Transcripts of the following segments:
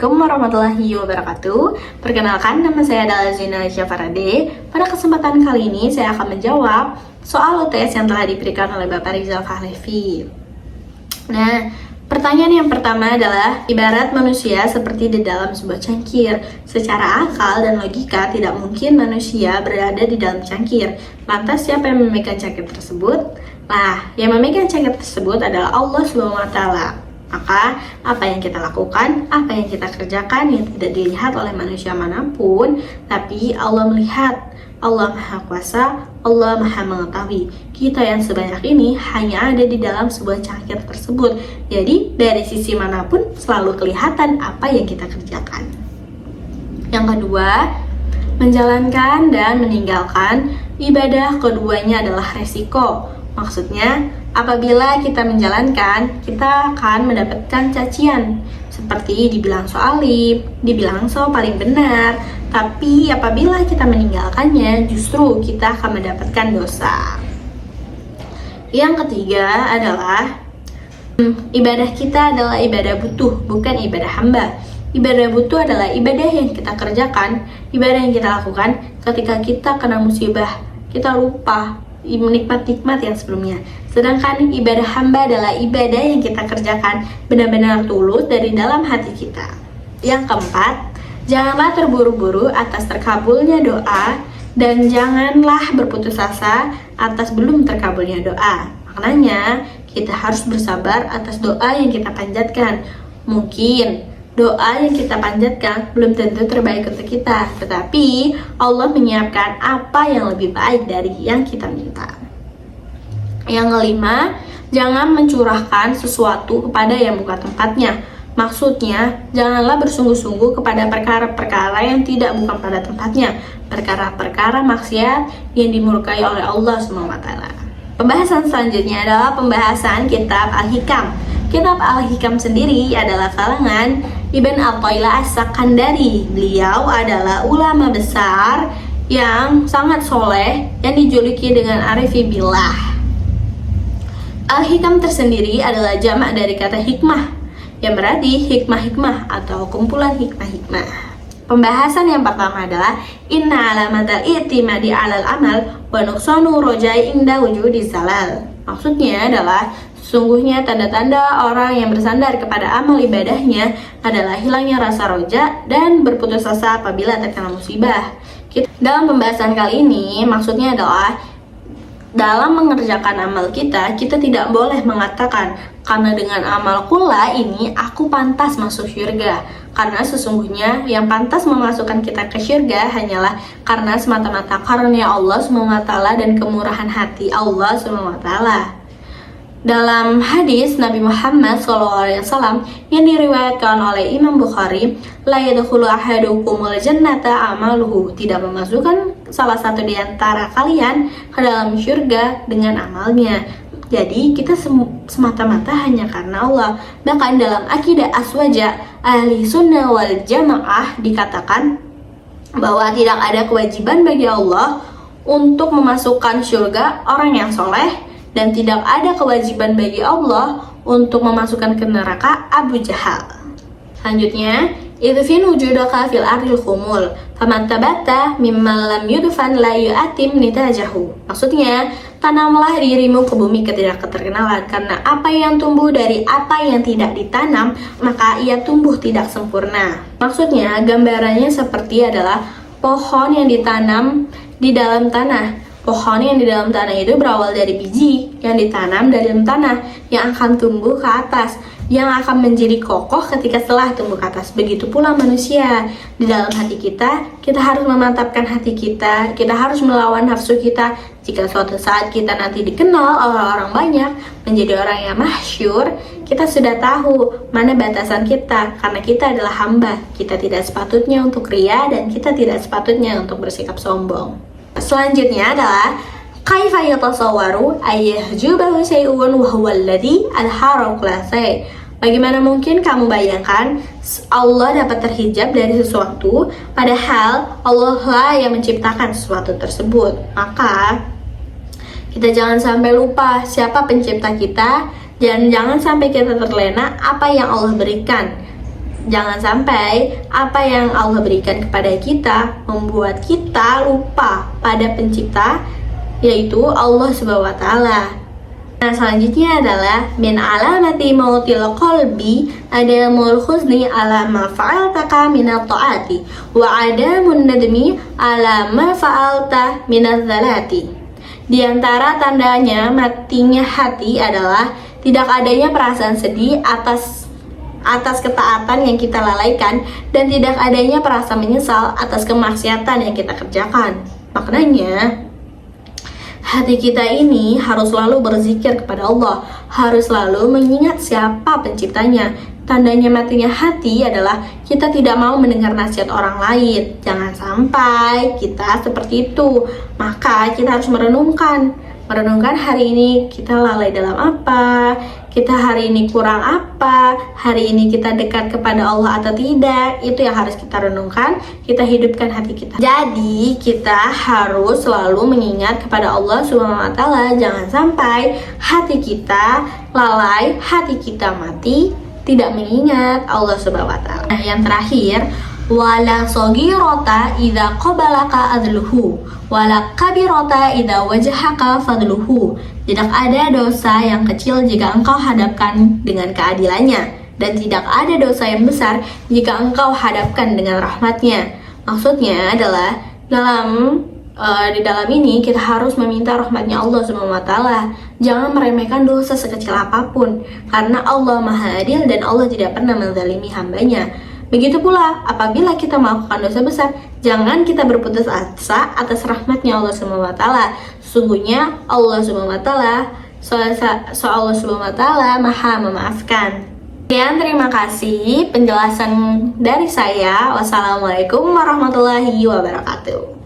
Assalamualaikum warahmatullahi wabarakatuh. Perkenalkan, nama saya adalah Zina Syafarade. Pada kesempatan kali ini saya akan menjawab soal UTS yang telah diberikan oleh Bapak Rizal Fahlevi. Nah, pertanyaan yang pertama adalah, ibarat manusia seperti di dalam sebuah cangkir. Secara akal dan logika tidak mungkin manusia berada di dalam cangkir. Lantas siapa yang memegang cangkir tersebut? Nah, yang memegang cangkir tersebut adalah Allah SWT. Maka, apa yang kita lakukan, apa yang kita kerjakan yang tidak dilihat oleh manusia manapun, tapi Allah melihat. Allah Maha Kuasa, Allah Maha Mengetahui. Kita yang sebanyak ini hanya ada di dalam sebuah cangkir tersebut. Jadi, dari sisi manapun selalu kelihatan apa yang kita kerjakan. Yang kedua, menjalankan dan meninggalkan ibadah keduanya adalah resiko. Maksudnya, apabila kita menjalankan, kita akan mendapatkan cacian. Seperti dibilang so alim, dibilang so paling benar. Tapi apabila kita meninggalkannya, justru kita akan mendapatkan dosa. Yang ketiga adalah, ibadah kita adalah ibadah butuh, bukan ibadah hamba. Ibadah butuh adalah ibadah yang kita kerjakan, ibadah yang kita lakukan ketika kita kena musibah, kita lupa nikmat-nikmat yang sebelumnya. Sedangkan ibadah hamba adalah ibadah yang kita kerjakan benar-benar tulus dari dalam hati kita. Yang keempat, janganlah terburu-buru atas terkabulnya doa, dan janganlah berputus asa atas belum terkabulnya doa. Maknanya, kita harus bersabar atas doa yang kita panjatkan. Mungkin doa yang kita panjatkan belum tentu terbaik untuk kita, tetapi Allah menyiapkan apa yang lebih baik dari yang kita minta. Yang kelima, jangan mencurahkan sesuatu kepada yang bukan tempatnya. Maksudnya, janganlah bersungguh-sungguh kepada perkara-perkara yang tidak bukan pada tempatnya, perkara-perkara maksiat yang dimurkai oleh Allah SWT. Pembahasan selanjutnya adalah pembahasan kitab Al-Hikam. Kitab Al-Hikam sendiri adalah kalangan Ibn Athaillah As-Sakandari. Beliau adalah ulama besar yang sangat soleh yang dijuluki dengan Arifi Billah. Al-Hikam tersendiri adalah jamak dari kata hikmah, yang berarti hikmah-hikmah atau kumpulan hikmah-hikmah. Pembahasan yang pertama adalah inna alamatal i'timadi alal amal wa nuqsanu rojai inda wujudi zalal. Maksudnya adalah, sesungguhnya tanda-tanda orang yang bersandar kepada amal ibadahnya adalah hilangnya rasa roja dan berputus asa apabila terkena musibah. Dalam pembahasan kali ini, maksudnya adalah dalam mengerjakan amal kita tidak boleh mengatakan, karena dengan amalku lah ini aku pantas masuk surga. Karena sesungguhnya yang pantas memasukkan kita ke surga hanyalah karena semata-mata karunia Allah SWT dan kemurahan hati Allah SWT. Dalam hadis Nabi Muhammad SAW yang diriwayatkan oleh Imam Bukhari, la yadkhulu ahadukumul jannata amaluhu, tidak memasukkan salah satu di antara kalian ke dalam surga dengan amalnya. Jadi kita semata-mata hanya karena Allah. Bahkan dalam akidah aswaja ahli sunnah wal jamaah dikatakan bahwa tidak ada kewajiban bagi Allah untuk memasukkan surga orang yang soleh, dan tidak ada kewajiban bagi Allah untuk memasukkan ke neraka Abu Jahal. Selanjutnya, idfin wujudaka fil ardil khumul faman tabatta mimma lam yudfan la yu'atim nitajahu. Maksudnya, tanamlah dirimu ke bumi ketidakterkenalan, karena apa yang tumbuh dari apa yang tidak ditanam, maka ia tumbuh tidak sempurna. Maksudnya, gambarannya seperti adalah pohon yang ditanam di dalam tanah. Pohon yang di dalam tanah itu berawal dari biji yang ditanam dari dalam tanah, yang akan tumbuh ke atas, yang akan menjadi kokoh ketika setelah tumbuh ke atas. Begitu pula manusia. Di dalam hati kita harus memantapkan hati kita harus melawan nafsu kita. Jika suatu saat kita nanti dikenal oleh orang banyak, menjadi orang yang masyhur, kita sudah tahu mana batasan kita, karena kita adalah hamba. Kita tidak sepatutnya untuk ria, dan kita tidak sepatutnya untuk bersikap sombong. Selanjutnya adalah kaifa yatasawwaru ayyahjubahu syai'un wa huwa alladhi alhara kulla syai'. Bagaimana mungkin kamu bayangkan Allah dapat terhijab dari sesuatu padahal Allah lah yang menciptakan sesuatu tersebut? Maka kita jangan sampai lupa siapa pencipta kita, dan jangan sampai kita terlena apa yang Allah berikan. Jangan sampai apa yang Allah berikan kepada kita membuat kita lupa pada pencipta, yaitu Allah Subhanahu wa Ta'ala. Nah, selanjutnya adalah min alamati mautil qalbi adamul khuzni ala ma fa'altaka minat ta'ati wa adamun nadmi ala ma fa'alta minat zalati. Di antara tandanya matinya hati adalah tidak adanya perasaan sedih atas ketaatan yang kita lalaikan dan tidak adanya perasaan menyesal atas kemaksiatan yang kita kerjakan. Maknanya, hati kita ini harus selalu berzikir kepada Allah, harus selalu mengingat siapa penciptanya. Tandanya matinya hati adalah kita tidak mau mendengar nasihat orang lain. Jangan sampai kita seperti itu. Maka kita harus merenungkan hari ini kita lalai dalam apa, kita hari ini kurang apa, hari ini kita dekat kepada Allah atau tidak. Itu yang harus kita renungkan, kita hidupkan hati kita. Jadi kita harus selalu mengingat kepada Allah Subhanahu wa Ta'ala. Jangan sampai hati kita lalai, hati kita mati, tidak mengingat Allah Subhanahu wa Ta'ala. Nah, yang terakhir, wala sogirota idza qabalaka adluhu wala kabirota idza wajhaka fadluhu. Tidak ada dosa yang kecil jika engkau hadapkan dengan keadilannya, dan tidak ada dosa yang besar jika engkau hadapkan dengan rahmatnya. Maksudnya adalah di dalam ini kita harus meminta rahmatnya Allah Subhanahu wa Ta'ala. Jangan meremehkan dosa sekecil apapun, karena Allah Maha Adil dan Allah tidak pernah menzalimi hambanya. Begitu pula apabila kita melakukan dosa besar, jangan kita berputus asa atas rahmatnya Allah Subhanahu wa Ta'ala. Sesungguhnya Allah Subhanahu wa Ta'ala Allah Subhanahu wa Ta'ala Maha memaafkan. Sekian, terima kasih penjelasan dari saya. Wassalamualaikum warahmatullahi wabarakatuh.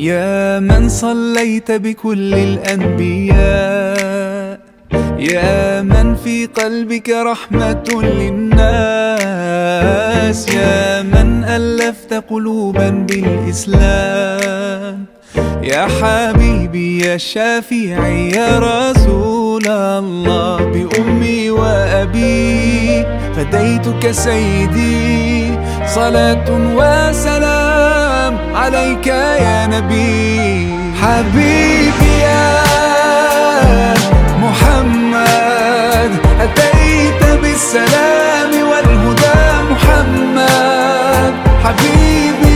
يا من صليت بكل الأنبياء، يا من في قلبك رحمة للناس، يا من ألفت قلوبا بالإسلام، يا حبيبي يا شافعي يا رسول الله، بأمي وأبي فديتك سيدي، صلاة وسلام عليك يا نبي. حبيبي يا محمد أتيت بالسلام والهدى محمد، حبيبي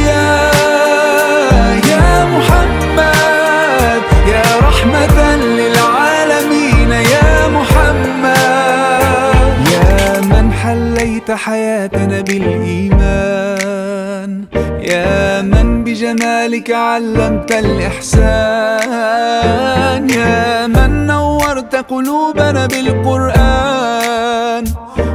يا محمد يا رحمة للعالمين يا محمد، يا من حليت حياتنا بالإيمان، يا من بجمالك علمت الإحسان، يا من نورت قلوبنا بالقرآن،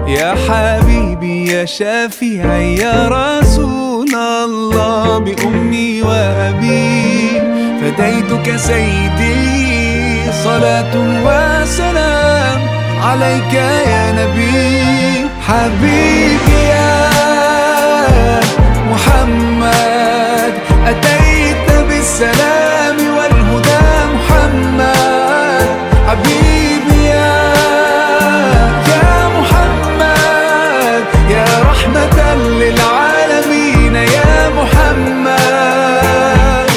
يا حبيبي يا شافعي يا رسول الله، بأمي وأبي فديتك سيدي، صلاة وسلام عليك يا نبي. حبيبي يا محمد أتيت بالسلام والهدى محمد، حبيبي يا محمد يا رحمة للعالمين يا محمد.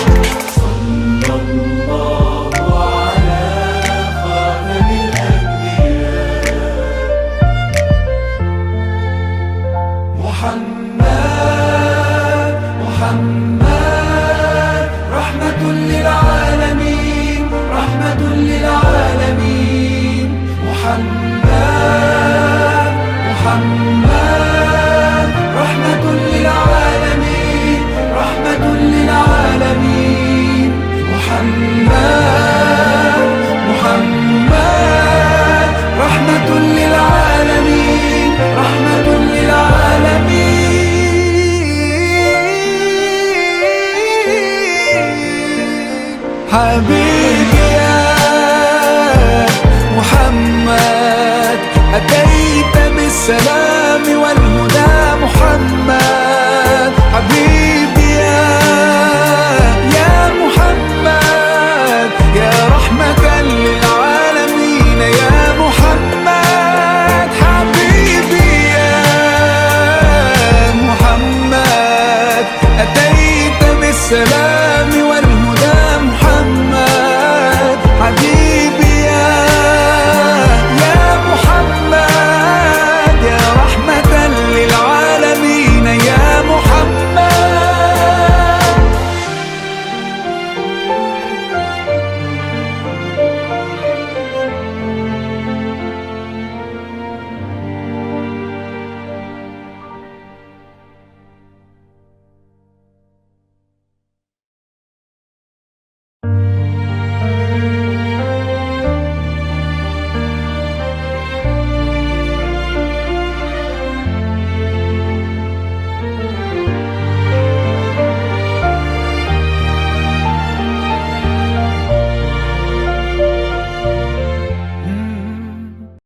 صلى الله على خاتم الأنبياء حبيبي يا محمد أتيت بالسلام